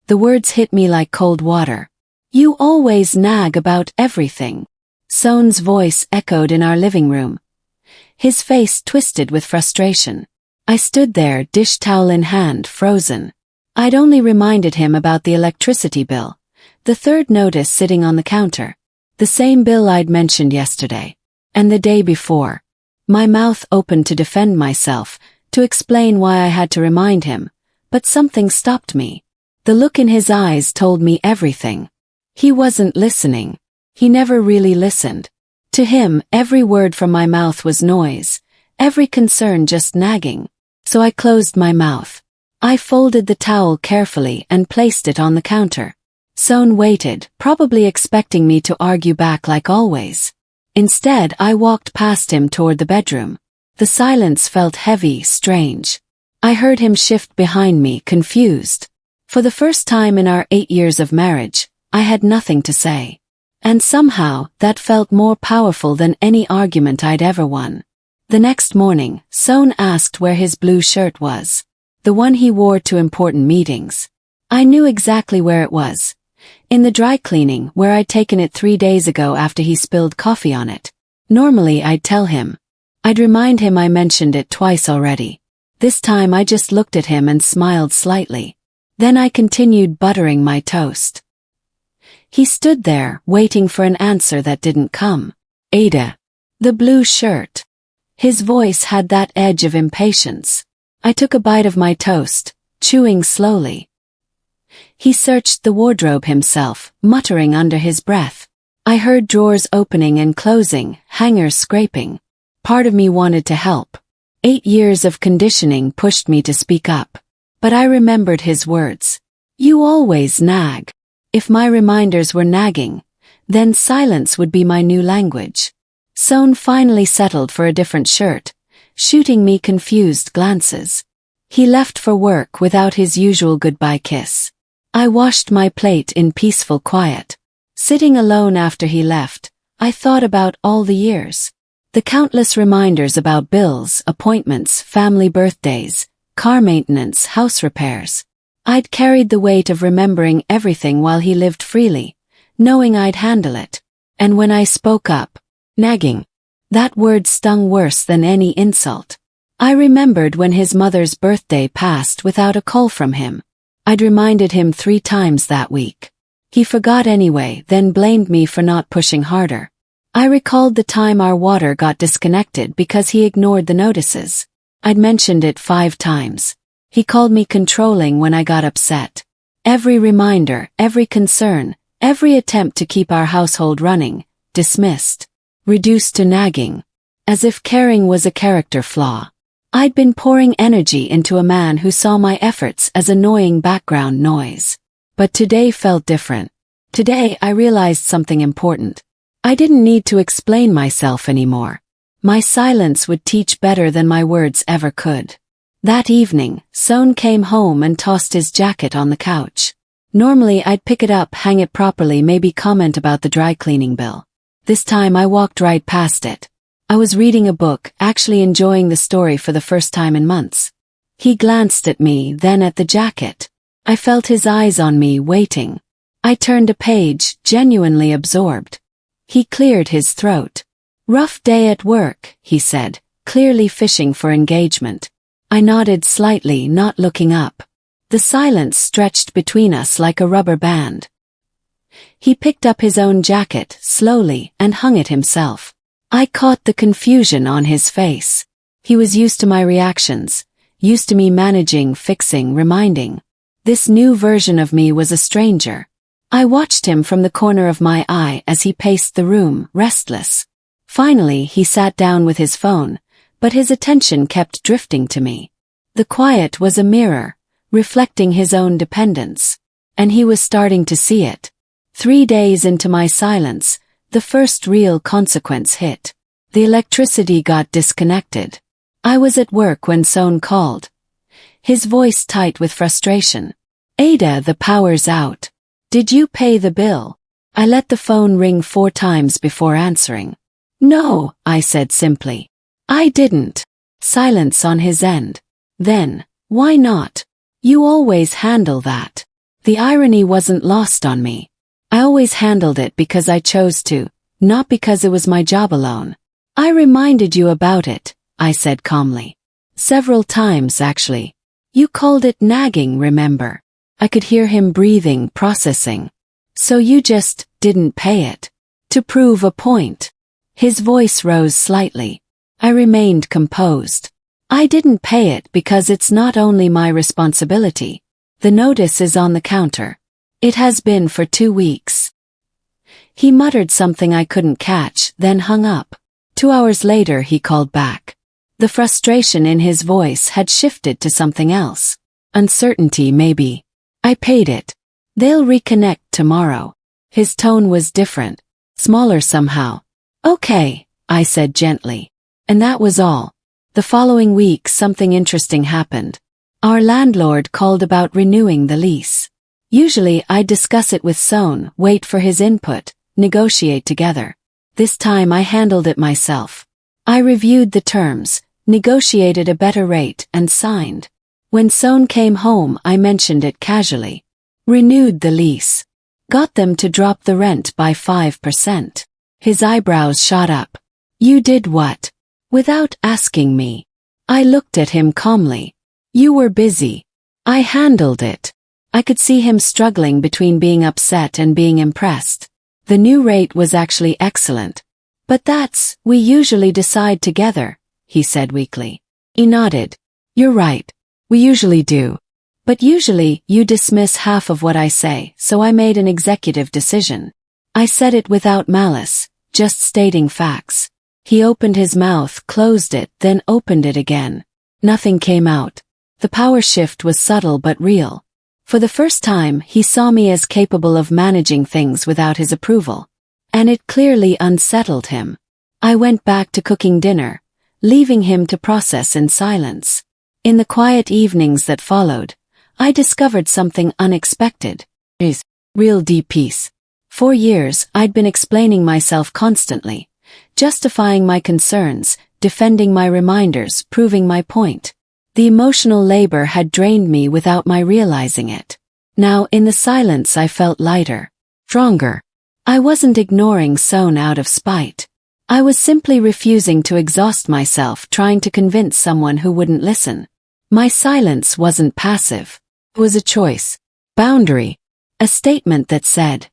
The words hit me like cold water. You always nag about everything. Son's voice echoed in our living room. His face twisted with frustration. I stood there, dish towel in hand, frozen. I'd only reminded him about the electricity bill, the third notice sitting on the counter, the same bill I'd mentioned yesterday, and the day before. My mouth opened to defend myself, to explain why I had to remind him, but something stopped me. The look in his eyes told me everything. He wasn't listening. He never really listened. To him, every word from my mouth was noise, every concern just nagging. So I closed my mouth. I folded the towel carefully and placed it on the counter. Son waited, probably expecting me to argue back like always. Instead, I walked past him toward the bedroom. The silence felt heavy, strange. I heard him shift behind me, confused. For the first time in our 8 years of marriage, I had nothing to say. And somehow, that felt more powerful than any argument I'd ever won. The next morning, Son asked where his blue shirt was. The one he wore to important meetings. I knew exactly where it was. In the dry cleaning, where I'd taken it 3 days ago after he spilled coffee on it. Normally I'd tell him. I'd remind him I mentioned it twice already. This time I just looked at him and smiled slightly. Then I continued buttering my toast. He stood there, waiting for an answer that didn't come. Ada. The blue shirt. His voice had that edge of impatience. I took a bite of my toast, chewing slowly. He searched the wardrobe himself, muttering under his breath. I heard drawers opening and closing, hangers scraping. Part of me wanted to help. 8 years of conditioning pushed me to speak up. But I remembered his words. You always nag. If my reminders were nagging, then silence would be my new language. Son finally settled for a different shirt, shooting me confused glances. He left for work without his usual goodbye kiss. I washed my plate in peaceful quiet. Sitting alone after he left, I thought about all the years. The countless reminders about bills, appointments, family birthdays, car maintenance, house repairs. I'd carried the weight of remembering everything while he lived freely, knowing I'd handle it. And when I spoke up, nagging, that word stung worse than any insult. I remembered when his mother's birthday passed without a call from him. I'd reminded him 3 times that week. He forgot anyway, then blamed me for not pushing harder. I recalled the time our water got disconnected because he ignored the notices. I'd mentioned it 5 times. He called me controlling when I got upset. Every reminder, every concern, every attempt to keep our household running, dismissed. Reduced to nagging. As if caring was a character flaw. I'd been pouring energy into a man who saw my efforts as annoying background noise. But today felt different. Today I realized something important. I didn't need to explain myself anymore. My silence would teach better than my words ever could. That evening, Son came home and tossed his jacket on the couch. Normally I'd pick it up, hang it properly, maybe comment about the dry cleaning bill. This time I walked right past it. I was reading a book, actually enjoying the story for the first time in months. He glanced at me, then at the jacket. I felt his eyes on me, waiting. I turned a page, genuinely absorbed. He cleared his throat. Rough day at work, he said, clearly fishing for engagement. I nodded slightly, not looking up. The silence stretched between us like a rubber band. He picked up his own jacket, slowly, and hung it himself. I caught the confusion on his face. He was used to my reactions, used to me managing, fixing, reminding. This new version of me was a stranger. I watched him from the corner of my eye as he paced the room, restless. Finally, he sat down with his phone, but his attention kept drifting to me. The quiet was a mirror, reflecting his own dependence. And he was starting to see it. 3 days into my silence, the first real consequence hit. The electricity got disconnected. I was at work when Son called. His voice tight with frustration. Ada, the power's out. Did you pay the bill? I let the phone ring 4 times before answering. No, I said simply. I didn't. Silence on his end. Then, why not? You always handle that. The irony wasn't lost on me. I always handled it because I chose to, not because it was my job alone. I reminded you about it, I said calmly. Several times, actually. You called it nagging, remember? I could hear him breathing, processing. So you just didn't pay it. To prove a point. His voice rose slightly. I remained composed. I didn't pay it because it's not only my responsibility. The notice is on the counter. It has been for 2 weeks. He muttered something I couldn't catch, then hung up. 2 hours later he called back. The frustration in his voice had shifted to something else. Uncertainty, maybe. I paid it. They'll reconnect tomorrow. His tone was different, smaller somehow. Okay, I said gently. And that was all. The following week something interesting happened. Our landlord called about renewing the lease. Usually I'd discuss it with Son, wait for his input, negotiate together. This time I handled it myself. I reviewed the terms, negotiated a better rate, and signed. When Son came home I mentioned it casually. Renewed the lease. Got them to drop the rent by 5%. His eyebrows shot up. You did what? Without asking me. I looked at him calmly. You were busy. I handled it. I could see him struggling between being upset and being impressed. The new rate was actually excellent. But we usually decide together, he said weakly. He nodded. You're right. We usually do. But usually you dismiss half of what I say, so I made an executive decision. I said it without malice, just stating facts. He opened his mouth, closed it, then opened it again. Nothing came out. The power shift was subtle but real. For the first time, he saw me as capable of managing things without his approval. And it clearly unsettled him. I went back to cooking dinner, leaving him to process in silence. In the quiet evenings that followed, I discovered something unexpected. Real deep peace. For years, I'd been explaining myself constantly, justifying my concerns, defending my reminders, proving my point. The emotional labor had drained me without my realizing it. Now, in the silence, I felt lighter, stronger. I wasn't ignoring Son out of spite. I was simply refusing to exhaust myself trying to convince someone who wouldn't listen. My silence wasn't passive. It was a choice. Boundary. A statement that said,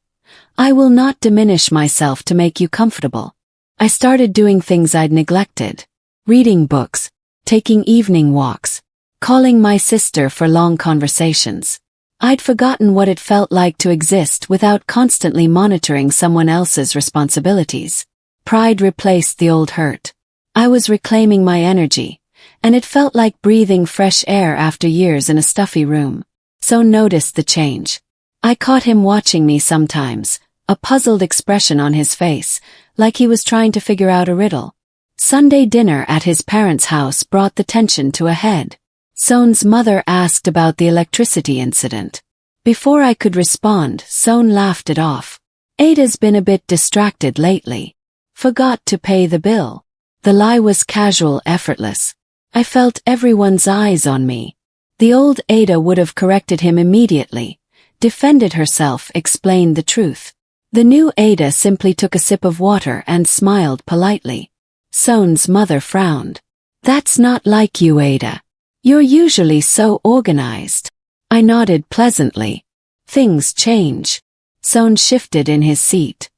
I will not diminish myself to make you comfortable. I started doing things I'd neglected. Reading books, taking evening walks, calling my sister for long conversations. I'd forgotten what it felt like to exist without constantly monitoring someone else's responsibilities. Pride replaced the old hurt. I was reclaiming my energy, and it felt like breathing fresh air after years in a stuffy room. Son noticed the change. I caught him watching me sometimes, a puzzled expression on his face, like he was trying to figure out a riddle. Sunday dinner at his parents' house brought the tension to a head. Son's mother asked about the electricity incident. Before I could respond, Son laughed it off. Ada's been a bit distracted lately. Forgot to pay the bill. The lie was casual, effortless. I felt everyone's eyes on me. The old Ada would have corrected him immediately, defended herself, explained the truth. The new Ada simply took a sip of water and smiled politely. Son's mother frowned. That's not like you, Ada. You're usually so organized. I nodded pleasantly. Things change. Son shifted in his seat.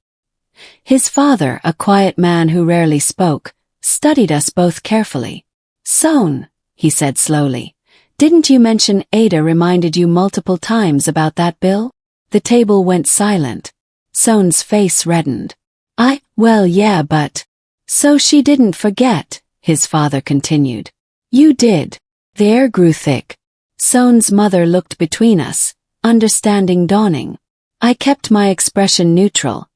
His father, a quiet man who rarely spoke, studied us both carefully. Son, he said slowly, didn't you mention Ada reminded you multiple times about that bill? The table went silent. Son's face reddened. Well, yeah, but... So she didn't forget, his father continued. You did. The air grew thick. Son's mother looked between us, understanding dawning. I kept my expression neutral,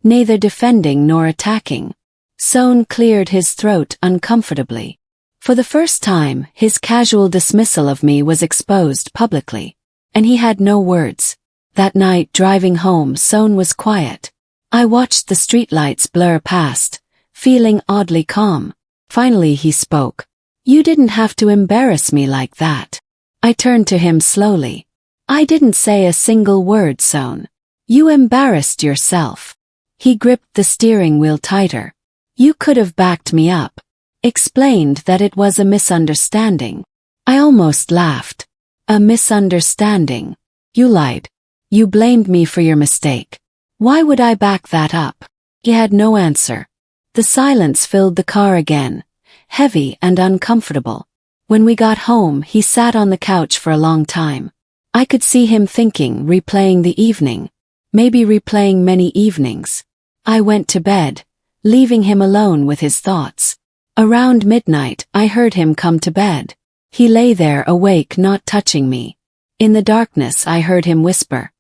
neither defending nor attacking. Son cleared his throat uncomfortably. For the first time, his casual dismissal of me was exposed publicly, and he had no words. That night, driving home, Son was quiet. I watched the streetlights blur past, feeling oddly calm. Finally he spoke. You didn't have to embarrass me like that. I turned to him slowly. I didn't say a single word, Son. You embarrassed yourself. He gripped the steering wheel tighter. You could have backed me up. Explained that it was a misunderstanding. I almost laughed. A misunderstanding. You lied. You blamed me for your mistake. Why would I back that up? He had no answer. The silence filled the car again, heavy and uncomfortable. When we got home, he sat on the couch for a long time. I could see him thinking, replaying the evening. Maybe replaying many evenings. I went to bed, leaving him alone with his thoughts. Around midnight, I heard him come to bed. He lay there awake, not touching me. In the darkness, I heard him whisper,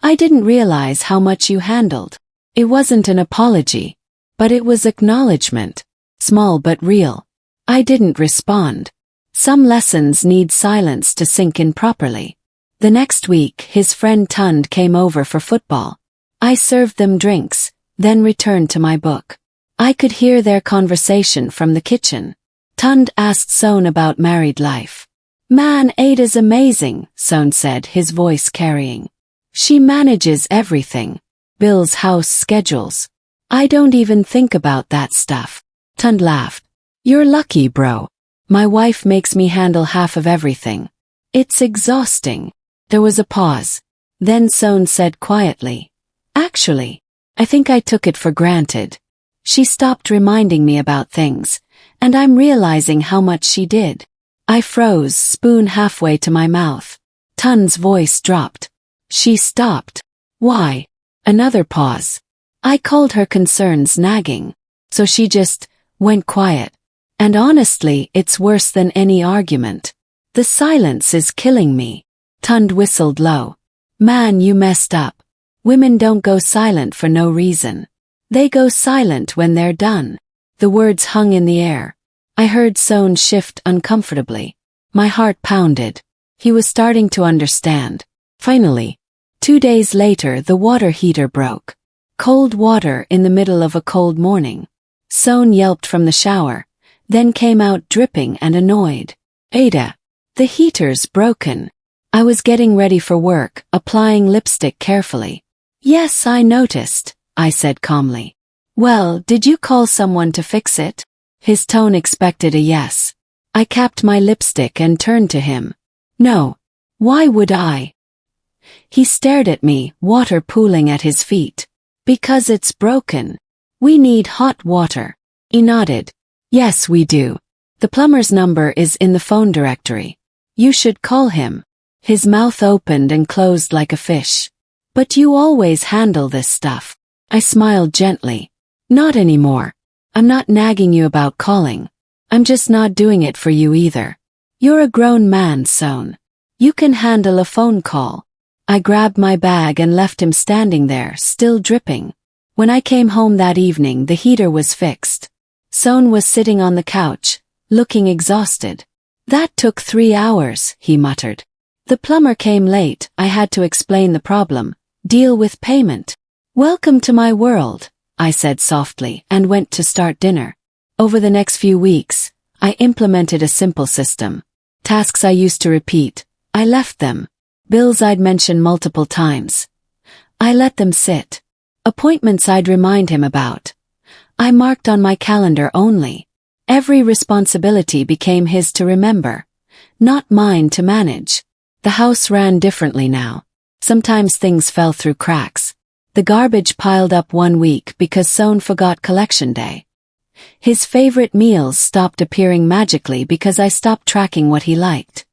I didn't realize how much you handled. It wasn't an apology, but it was acknowledgement. Small but real. I didn't respond. Some lessons need silence to sink in properly. The next week, his friend Tund came over for football. I served them drinks, then returned to my book. I could hear their conversation from the kitchen. Tund asked Son about married life. Man, Ada's amazing, Son said, his voice carrying. She manages everything. Bills, house, schedules. I don't even think about that stuff. Tund laughed. You're lucky, bro. My wife makes me handle half of everything. It's exhausting. There was a pause. Then Son said quietly, actually, I think I took it for granted. She stopped reminding me about things, and I'm realizing how much she did. I froze, spoon halfway to my mouth. Tund's voice dropped. She stopped. Why? Another pause. I called her concerns nagging, so she just went quiet. And honestly, it's worse than any argument. The silence is killing me. Tund whistled low. Man, you messed up. Women don't go silent for no reason. They go silent when they're done. The words hung in the air. I heard Son shift uncomfortably. My heart pounded. He was starting to understand. Finally. 2 days later, the water heater broke. Cold water in the middle of a cold morning. Son yelped from the shower, then came out dripping and annoyed. Ada, the heater's broken. I was getting ready for work, applying lipstick carefully. Yes, I noticed, I said calmly. Well, did you call someone to fix it? His tone expected a yes. I capped my lipstick and turned to him. No. Why would I? He stared at me, water pooling at his feet. Because it's broken. We need hot water. He nodded. Yes, we do. The plumber's number is in the phone directory. You should call him. His mouth opened and closed like a fish. But you always handle this stuff. I smiled gently. Not anymore. I'm not nagging you about calling. I'm just not doing it for you either. You're a grown man, Son. You can handle a phone call. I grabbed my bag and left him standing there, still dripping. When I came home that evening, the heater was fixed. Son was sitting on the couch, looking exhausted. That took 3 hours, he muttered. The plumber came late. I had to explain the problem, deal with payment. Welcome to my world, I said softly, and went to start dinner. Over the next few weeks, I implemented a simple system. Tasks I used to repeat, I left them. Bills I'd mention multiple times, I let them sit. Appointments I'd remind him about, I marked on my calendar only. Every responsibility became his to remember, not mine to manage. The house ran differently now. Sometimes things fell through cracks. The garbage piled up one week because Son forgot collection day. His favorite meals stopped appearing magically because I stopped tracking what he liked.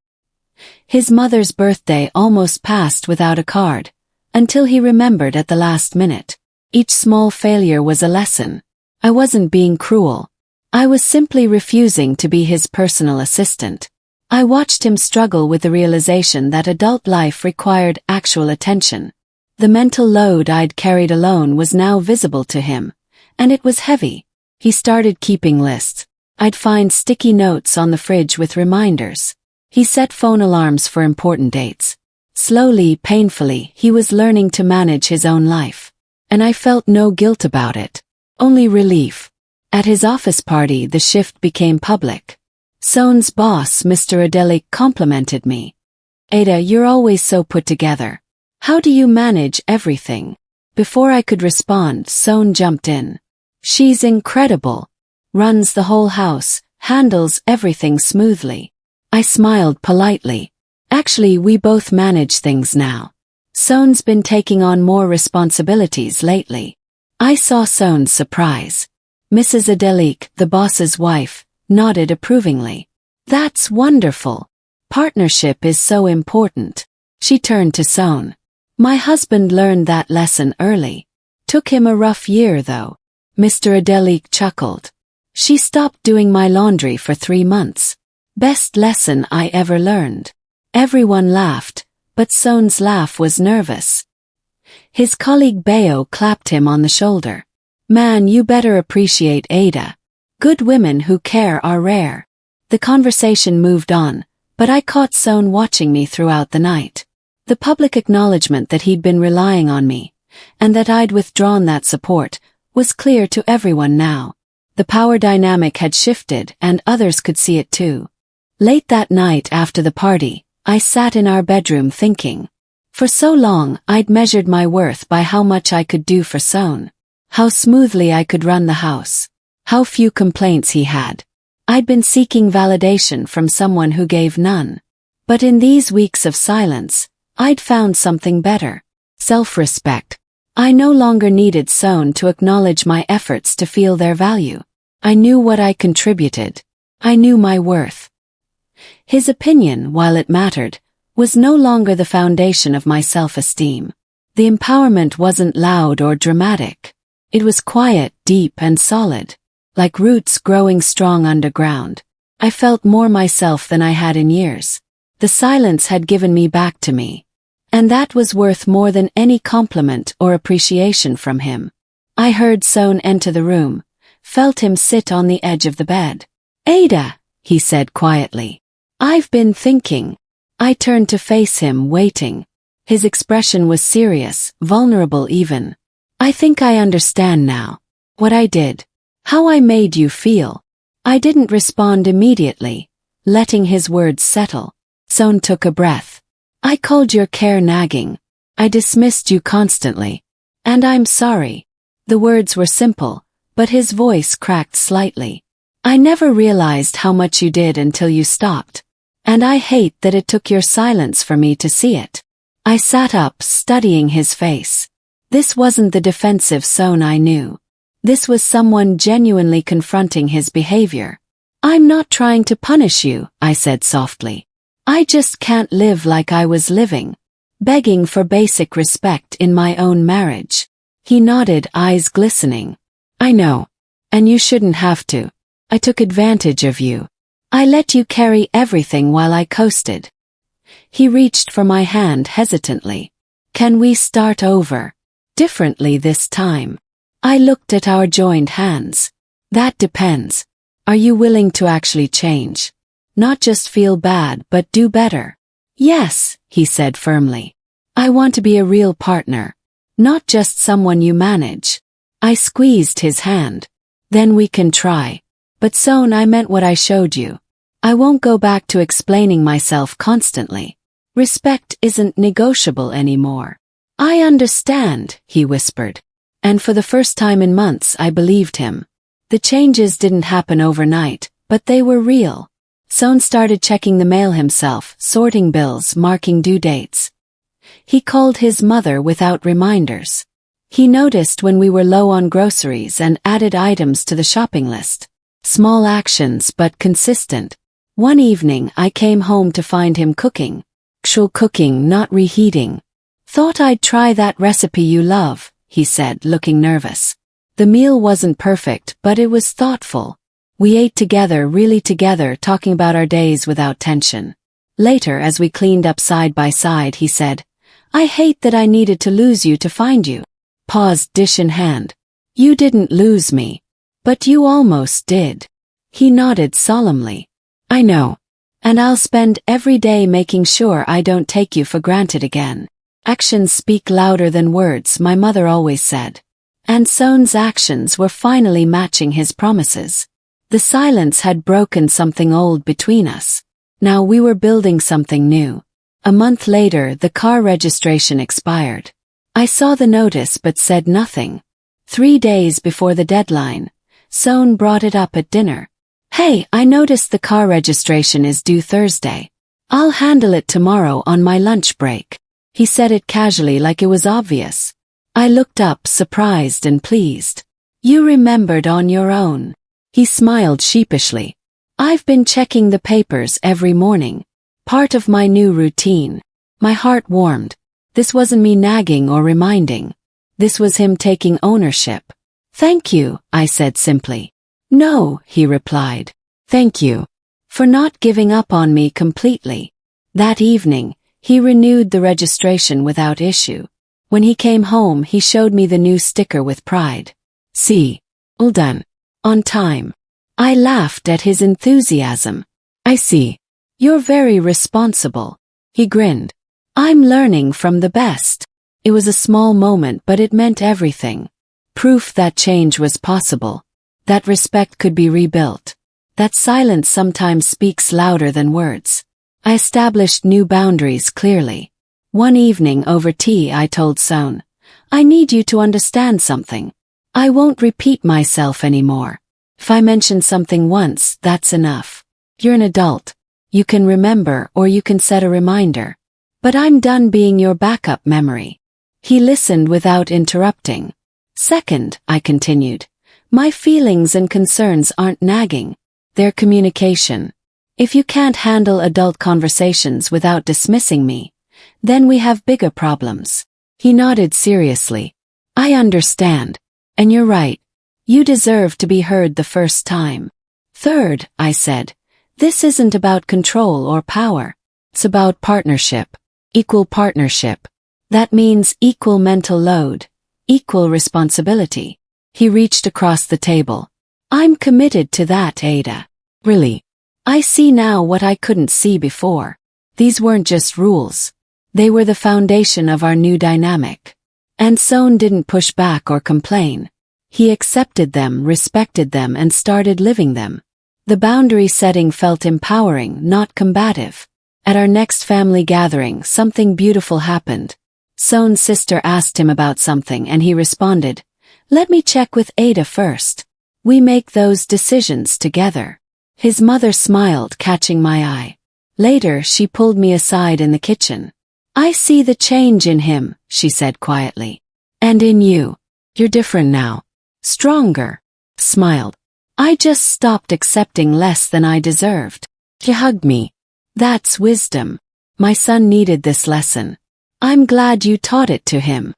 His mother's birthday almost passed without a card, until he remembered at the last minute. Each small failure was a lesson. I wasn't being cruel. I was simply refusing to be his personal assistant. I watched him struggle with the realization that adult life required actual attention. The mental load I'd carried alone was now visible to him, and it was heavy. He started keeping lists. I'd find sticky notes on the fridge with reminders. He set phone alarms for important dates. Slowly, painfully, he was learning to manage his own life. And I felt no guilt about it. Only relief. At his office party, the shift became public. Son's boss, Mr. Adelic, complimented me. Ada, you're always so put together. How do you manage everything? Before I could respond, Sohn jumped in. She's incredible. Runs the whole house, handles everything smoothly. I smiled politely. Actually, we both manage things now. Sohn's been taking on more responsibilities lately. I saw Sohn's surprise. Mrs. Adelik, the boss's wife, nodded approvingly. That's wonderful. Partnership is so important. She turned to Sohn. My husband learned that lesson early. Took him a rough year though. Mr. Adelik chuckled. She stopped doing my laundry for 3 months. Best lesson I ever learned. Everyone laughed, but Sohn's laugh was nervous. His colleague Bayo clapped him on the shoulder. Man, you better appreciate Ada. Good women who care are rare. The conversation moved on, but I caught Sohn watching me throughout the night. The public acknowledgement that he'd been relying on me, and that I'd withdrawn that support, was clear to everyone now. The power dynamic had shifted and others could see it too. Late that night after the party, I sat in our bedroom thinking. For so long I'd measured my worth by how much I could do for Sohn. How smoothly I could run the house. How few complaints he had. I'd been seeking validation from someone who gave none. But in these weeks of silence, I'd found something better. Self-respect. I no longer needed Sohn to acknowledge my efforts to feel their value. I knew what I contributed. I knew my worth. His opinion, while it mattered, was no longer the foundation of my self-esteem. The empowerment wasn't loud or dramatic. It was quiet, deep and solid. Like roots growing strong underground. I felt more myself than I had in years. The silence had given me back to me. And that was worth more than any compliment or appreciation from him. I heard Sohn enter the room, felt him sit on the edge of the bed. Ada, he said quietly. I've been thinking. I turned to face him, waiting. His expression was serious, vulnerable even. I think I understand now. What I did. How I made you feel. I didn't respond immediately, letting his words settle. Sohn took a breath. I called your care nagging. I dismissed you constantly. And I'm sorry. The words were simple, but his voice cracked slightly. I never realized how much you did until you stopped. And I hate that it took your silence for me to see it. I sat up, studying his face. This wasn't the defensive Sohn I knew. This was someone genuinely confronting his behavior. I'm not trying to punish you, I said softly. I just can't live like I was living. Begging for basic respect in my own marriage. He nodded, eyes glistening. I know. And you shouldn't have to. I took advantage of you. I let you carry everything while I coasted. He reached for my hand hesitantly. Can we start over? Differently this time. I looked at our joined hands. That depends. Are you willing to actually change? Not just feel bad but do better. Yes, he said firmly. I want to be a real partner. Not just someone you manage. I squeezed his hand. Then we can try. But Sohn, I meant what I showed you. I won't go back to explaining myself constantly. Respect isn't negotiable anymore. I understand, he whispered. And for the first time in months I believed him. The changes didn't happen overnight, but they were real. Sohn started checking the mail himself, sorting bills, marking due dates. He called his mother without reminders. He noticed when we were low on groceries and added items to the shopping list. Small actions but consistent. One evening I came home to find him cooking. Actual cooking, not reheating. Thought I'd try that recipe you love, he said, looking nervous. The meal wasn't perfect, but it was thoughtful. We ate together, really together, talking about our days without tension. Later, as we cleaned up side by side, he said, I hate that I needed to lose you to find you. Paused, dish in hand. You didn't lose me. But you almost did. He nodded solemnly. I know. And I'll spend every day making sure I don't take you for granted again. Actions speak louder than words, my mother always said. And Sohn's actions were finally matching his promises. The silence had broken something old between us. Now we were building something new. A month later, the car registration expired. I saw the notice but said nothing. 3 days before the deadline, Son brought it up at dinner. "Hey, I noticed the car registration is due Thursday. I'll handle it tomorrow on my lunch break." He said it casually like it was obvious. I looked up, surprised and pleased. "You remembered on your own." He smiled sheepishly. "I've been checking the papers every morning. Part of my new routine." My heart warmed. This wasn't me nagging or reminding. This was him taking ownership. "Thank you," I said simply. "No," he replied. "Thank you for not giving up on me completely." That evening, he renewed the registration without issue. When he came home, he showed me the new sticker with pride. "See, all done. On time." I laughed at his enthusiasm. "I see. You're very responsible." He grinned. "I'm learning from the best." It was a small moment, but it meant everything. Proof that change was possible. That respect could be rebuilt. That silence sometimes speaks louder than words. I established new boundaries clearly. One evening over tea I told Son, "I need you to understand something. I won't repeat myself anymore. If I mention something once, that's enough. You're an adult. You can remember or you can set a reminder. But I'm done being your backup memory." He listened without interrupting. "Second," I continued, "my feelings and concerns aren't nagging. They're communication. If you can't handle adult conversations without dismissing me, then we have bigger problems." He nodded seriously. "I understand. And you're right. You deserve to be heard the first time." "Third," I said, "this isn't about control or power. It's about partnership. Equal partnership. That means equal mental load, equal responsibility." He reached across the table. "I'm committed to that, Ada. Really. I see now what I couldn't see before. These weren't just rules. They were the foundation of our new dynamic." And Son didn't push back or complain. He accepted them, respected them, and started living them. The boundary setting felt empowering, not combative. At our next family gathering, something beautiful happened. Son's sister asked him about something and he responded, "Let me check with Ada first. We make those decisions together." His mother smiled, catching my eye. Later, she pulled me aside in the kitchen. "I see the change in him," she said quietly. "And in you. You're different now. Stronger." Smiled. "I just stopped accepting less than I deserved." She hugged me. "That's wisdom. My son needed this lesson. I'm glad you taught it to him."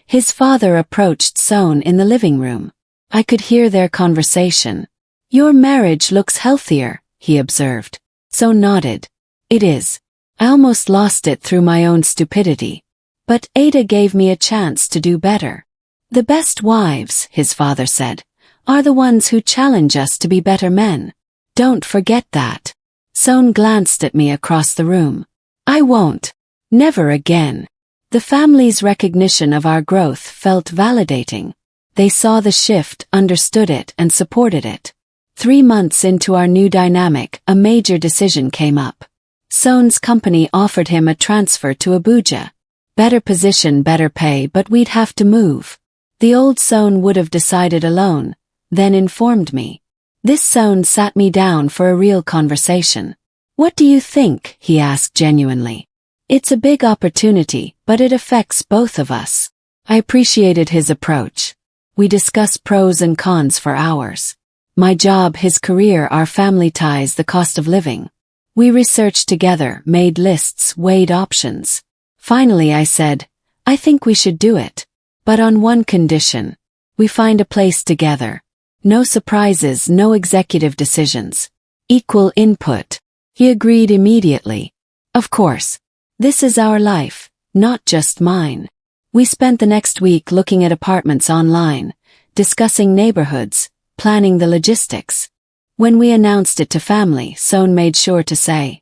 His father approached Son in the living room. I could hear their conversation. "Your marriage looks healthier," he observed. Son nodded. "It is. I almost lost it through my own stupidity. But Ada gave me a chance to do better." "The best wives," his father said, "are the ones who challenge us to be better men. Don't forget that." Son glanced at me across the room. "I won't. Never again." The family's recognition of our growth felt validating. They saw the shift, understood it, and supported it. 3 months into our new dynamic, a major decision came up. Son's company offered him a transfer to Abuja. Better position, better pay, but we'd have to move. The old Son would have decided alone, then informed me. This Son sat me down for a real conversation. "What do you think?" he asked genuinely. "It's a big opportunity, but it affects both of us." I appreciated his approach. We discussed pros and cons for hours. My job, his career, our family ties, the cost of living. We researched together, made lists, weighed options. Finally I said, "I think we should do it. But on one condition. We find a place together. No surprises, no executive decisions. Equal input." He agreed immediately. "Of course. This is our life, not just mine." We spent the next week looking at apartments online, discussing neighborhoods, planning the logistics. When we announced it to family, Son made sure to say,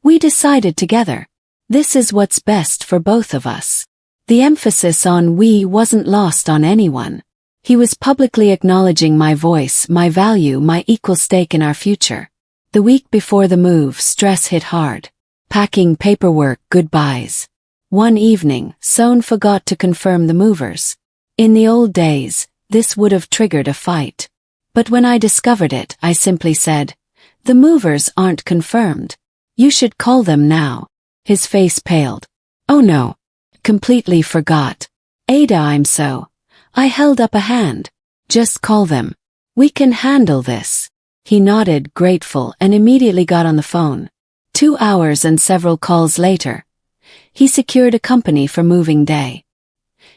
"We decided together. This is what's best for both of us." The emphasis on "we" wasn't lost on anyone. He was publicly acknowledging my voice, my value, my equal stake in our future. The week before the move, stress hit hard. Packing paperwork goodbyes. One evening, Son forgot to confirm the movers. In the old days, this would have triggered a fight. But when I discovered it, I simply said, "The movers aren't confirmed. You should call them now." His face paled. "Oh no. Completely forgot. Ada, I held up a hand. "Just call them. We can handle this." He nodded, grateful, and immediately got on the phone. 2 hours and several calls later, he secured a company for moving day.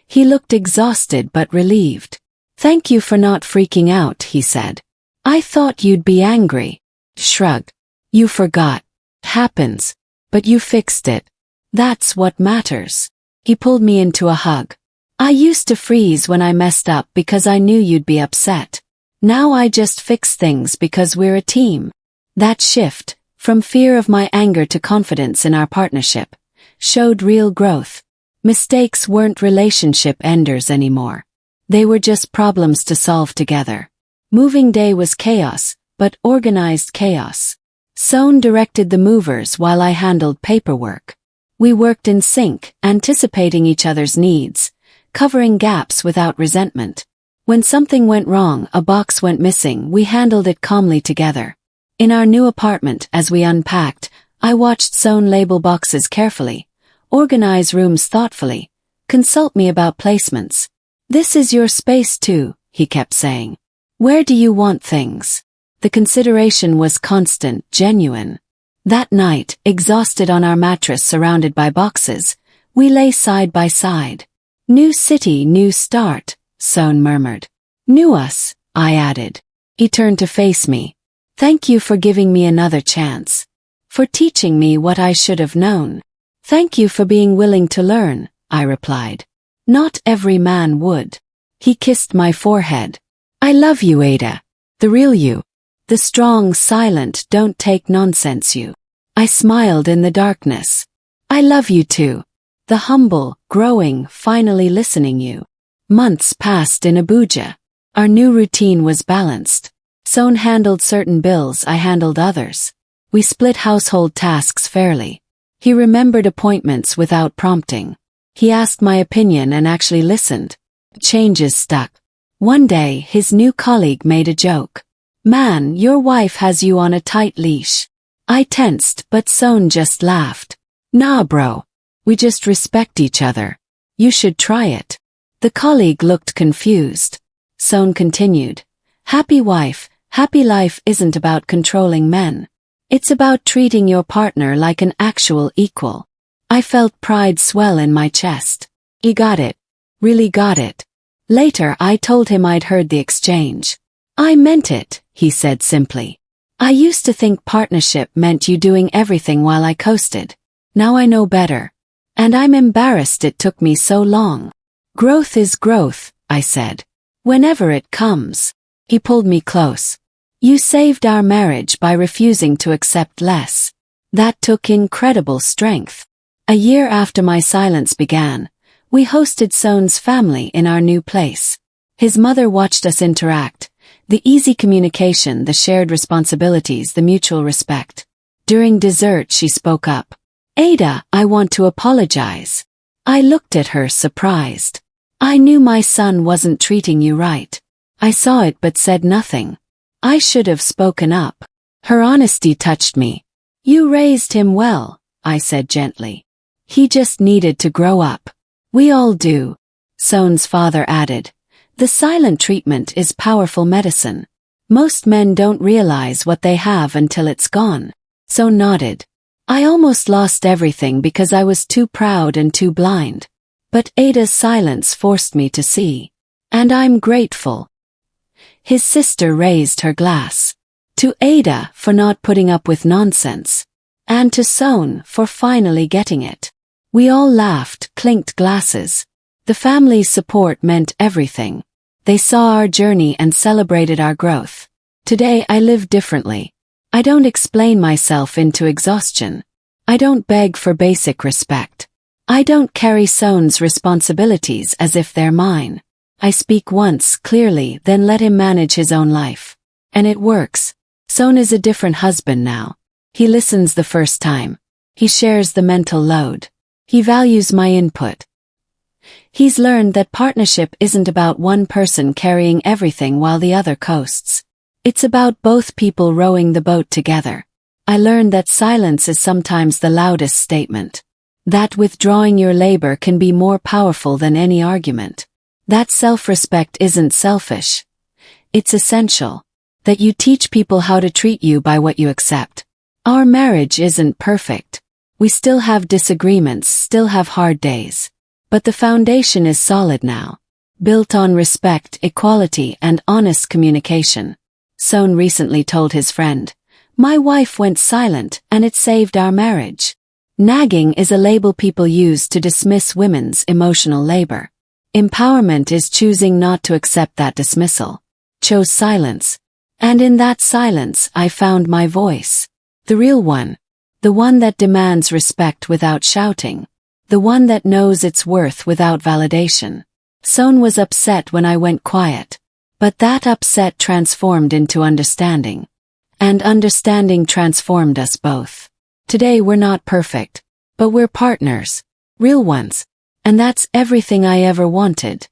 He looked exhausted but relieved. "Thank you for not freaking out," he said. "I thought you'd be angry." Shrugged. "You forgot. Happens. But you fixed it. That's what matters." He pulled me into a hug. "I used to freeze when I messed up because I knew you'd be upset. Now I just fix things because we're a team." That shift, from fear of my anger to confidence in our partnership, showed real growth. Mistakes weren't relationship enders anymore. They were just problems to solve together. Moving day was chaos, but organized chaos. Son directed the movers while I handled paperwork. We worked in sync, anticipating each other's needs, covering gaps without resentment. When something went wrong, a box went missing, we handled it calmly together. In our new apartment, as we unpacked, I watched Son label boxes carefully, organize rooms thoughtfully, consult me about placements. "This is your space too," he kept saying. "Where do you want things?" The consideration was constant, genuine. That night, exhausted on our mattress surrounded by boxes, we lay side by side. "New city, new start," Son murmured. "New us," I added. He turned to face me. "Thank you for giving me another chance. For teaching me what I should have known." "Thank you for being willing to learn," I replied. "Not every man would." He kissed my forehead. "I love you, Ada. The real you. The strong, silent, don't take nonsense you." I smiled in the darkness. "I love you too. The humble, growing, finally listening you." Months passed in Abuja. Our new routine was balanced. Son handled certain bills, I handled others. We split household tasks fairly. He remembered appointments without prompting. He asked my opinion and actually listened. Changes stuck. One day, his new colleague made a joke. "Man, your wife has you on a tight leash." I tensed, but Son just laughed. "Nah, bro. We just respect each other. You should try it." The colleague looked confused. Son continued. "Happy wife, happy life isn't about controlling men. It's about treating your partner like an actual equal." I felt pride swell in my chest. He got it. Really got it. Later, I told him I'd heard the exchange. "I meant it," he said simply. "I used to think partnership meant you doing everything while I coasted. Now I know better. And I'm embarrassed it took me so long." "Growth is growth," I said. "Whenever it comes." He pulled me close. "You saved our marriage by refusing to accept less. That took incredible strength." A year after my silence began, we hosted Son's family in our new place. His mother watched us interact. The easy communication, the shared responsibilities, the mutual respect. During dessert, she spoke up. "Ada, I want to apologize." I looked at her, surprised. "I knew my son wasn't treating you right. I saw it but said nothing. I should have spoken up." Her honesty touched me. "You raised him well," I said gently. "He just needed to grow up." "We all do," Son's father added. "The silent treatment is powerful medicine. Most men don't realize what they have until it's gone." Son nodded. "I almost lost everything because I was too proud and too blind. But Ada's silence forced me to see. And I'm grateful." His sister raised her glass. "To Ada for not putting up with nonsense. And to Son for finally getting it." We all laughed, clinked glasses. The family's support meant everything. They saw our journey and celebrated our growth. Today I live differently. I don't explain myself into exhaustion. I don't beg for basic respect. I don't carry Son's responsibilities as if they're mine. I speak once, clearly, then let him manage his own life. And it works. Son is a different husband now. He listens the first time. He shares the mental load. He values my input. He's learned that partnership isn't about one person carrying everything while the other coasts. It's about both people rowing the boat together. I learned that silence is sometimes the loudest statement. That withdrawing your labor can be more powerful than any argument. That self-respect isn't selfish. It's essential. That you teach people how to treat you by what you accept. Our marriage isn't perfect. We still have disagreements, still have hard days. But the foundation is solid now. Built on respect, equality, and honest communication. Son recently told his friend, "My wife went silent and it saved our marriage." Nagging is a label people use to dismiss women's emotional labor. Empowerment is choosing not to accept that dismissal. Chose silence. And in that silence I found my voice. The real one. The one that demands respect without shouting. The one that knows its worth without validation. Son was upset when I went quiet. But that upset transformed into understanding. And understanding transformed us both. Today we're not perfect. But we're partners. Real ones. And that's everything I ever wanted.